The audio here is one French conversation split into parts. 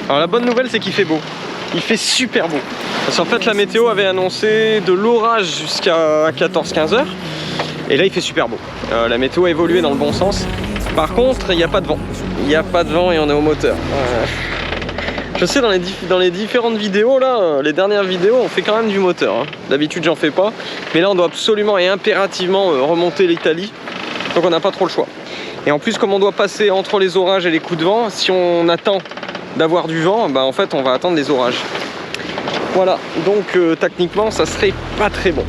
Alors la bonne nouvelle, c'est qu'il fait beau. Il fait super beau. Parce qu'en fait, la météo avait annoncé de l'orage jusqu'à 14-15 heures. Et là, il fait super beau. La météo a évolué dans le bon sens. Par contre, il n'y a pas de vent. Il n'y a pas de vent et on est au moteur. Je sais, dans les différentes vidéos, là, les dernières vidéos, on fait quand même du moteur. Hein. D'habitude, j'en fais pas. Mais là, on doit absolument et impérativement remonter l'Italie. Donc, on n'a pas trop le choix. Et en plus, comme on doit passer entre les orages et les coups de vent, si on attend d'avoir du vent, bah, en fait, on va attendre les orages. Voilà. Donc, techniquement, ça serait pas très bon.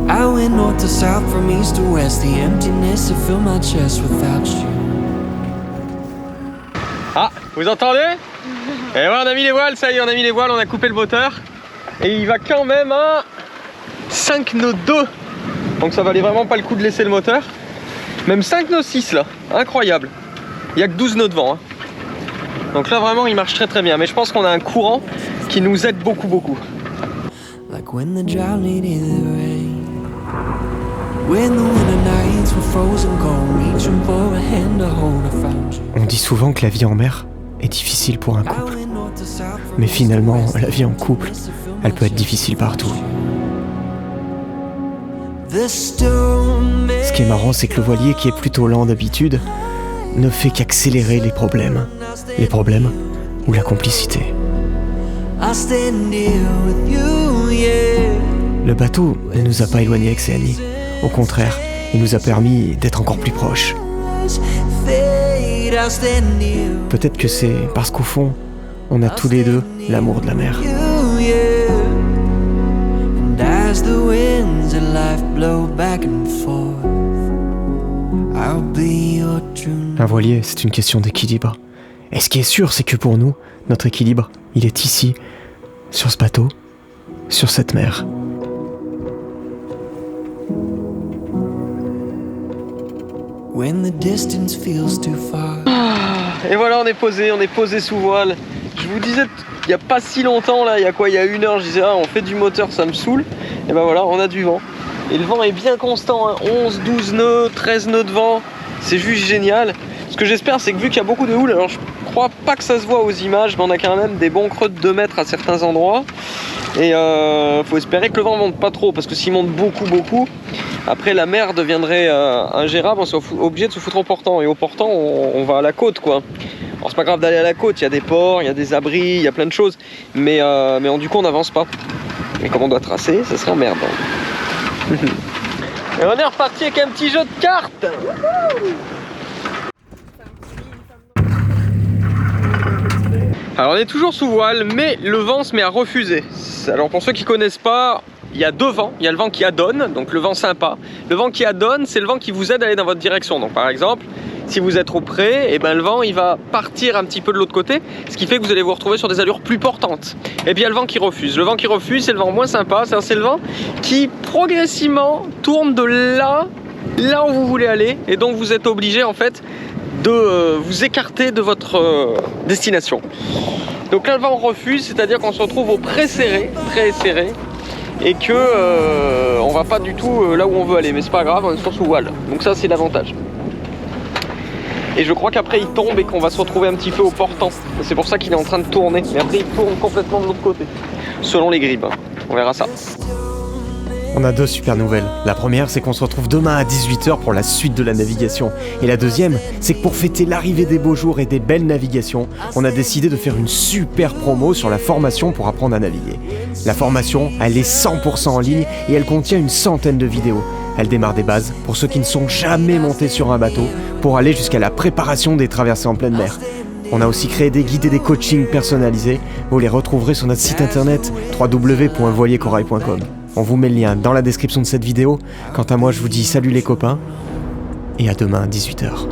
I went north to south, from east to west. The emptiness that filled my chest without you. Ah, vous entendez? Et ouais, on a mis les voiles, ça y est, on a mis les voiles, on a coupé le moteur. Et il va quand même à 5 nœuds 2. Donc ça valait vraiment pas le coup de laisser le moteur. Même 5 nœuds 6 là, incroyable. Il n'y a que 12 nœuds de vent. Hein. Donc là vraiment il marche très très bien. Mais je pense qu'on a un courant qui nous aide beaucoup. Like when the drought needed the rain. When the winter nights were frozen cold, reaching for a hand to hold, I found you. On dit souvent que la vie en mer est difficile pour un couple. Mais finalement, la vie en couple, elle peut être difficile partout. Ce qui est marrant, c'est que le voilier, qui est plutôt lent d'habitude, ne fait qu'accélérer les problèmes. Les problèmes ou la complicité. Le bateau ne nous a pas éloignés avec Céanie. Au contraire, il nous a permis d'être encore plus proches. Peut-être que c'est parce qu'au fond, on a tous les deux l'amour de la mer. Un voilier, c'est une question d'équilibre. Et ce qui est sûr, c'est que pour nous, notre équilibre, il est ici, sur ce bateau, sur cette mer. Et voilà, on est posé sous voile. Je vous disais, il n'y a pas si longtemps, là, il y a 1 heure, je disais, on fait du moteur, ça me saoule. Et ben voilà, on a du vent. Et le vent est bien constant, hein. 11, 12 nœuds, 13 nœuds de vent. C'est juste génial. Ce que j'espère, c'est que vu qu'il y a beaucoup de houle, alors je crois pas que ça se voit aux images, mais on a quand même des bons creux de 2 mètres à certains endroits. Et faut espérer que le vent monte pas trop, parce que s'il monte beaucoup, après la mer deviendrait ingérable, on serait obligé de se foutre au portant. Et au portant, on va à la côte, quoi. Alors c'est pas grave d'aller à la côte, il y a des ports, il y a des abris, il y a plein de choses. Mais du coup, on n'avance pas. Et comme on doit tracer, ça serait emmerdant. Et on est reparti avec un petit jeu de cartes. Alors on est toujours sous voile, mais le vent se met à refuser. Alors pour ceux qui connaissent pas, il y a 2 vents. Il y a le vent qui adonne, donc le vent sympa. Le vent qui adonne, c'est le vent qui vous aide à aller dans votre direction. Donc par exemple, si vous êtes trop près, et ben le vent il va partir un petit peu de l'autre côté, ce qui fait que vous allez vous retrouver sur des allures plus portantes. Et puis il y a le vent qui refuse. Le vent qui refuse, c'est le vent moins sympa. C'est le vent qui progressivement tourne de là où vous voulez aller, et donc vous êtes obligé en fait de vous écarter de votre destination. Donc là le vent refuse, c'est-à-dire qu'on se retrouve au très serré, et que on va pas du tout là où on veut aller, mais c'est pas grave, on est sur sous voile. Donc ça c'est l'avantage. Et je crois qu'après il tombe et qu'on va se retrouver un petit peu au portant. C'est pour ça qu'il est en train de tourner. Mais après il tourne complètement de l'autre côté, selon les gribes. On verra ça. On a 2 super nouvelles. La première, c'est qu'on se retrouve demain à 18h pour la suite de la navigation. Et la deuxième, c'est que pour fêter l'arrivée des beaux jours et des belles navigations, on a décidé de faire une super promo sur la formation pour apprendre à naviguer. La formation, elle est 100% en ligne et elle contient une centaine de vidéos. Elle démarre des bases pour ceux qui ne sont jamais montés sur un bateau, pour aller jusqu'à la préparation des traversées en pleine mer. On a aussi créé des guides et des coachings personnalisés. Vous les retrouverez sur notre site internet www.voiliercorail.com. On vous met le lien dans la description de cette vidéo. Quant à moi, je vous dis salut les copains et à demain à 18h.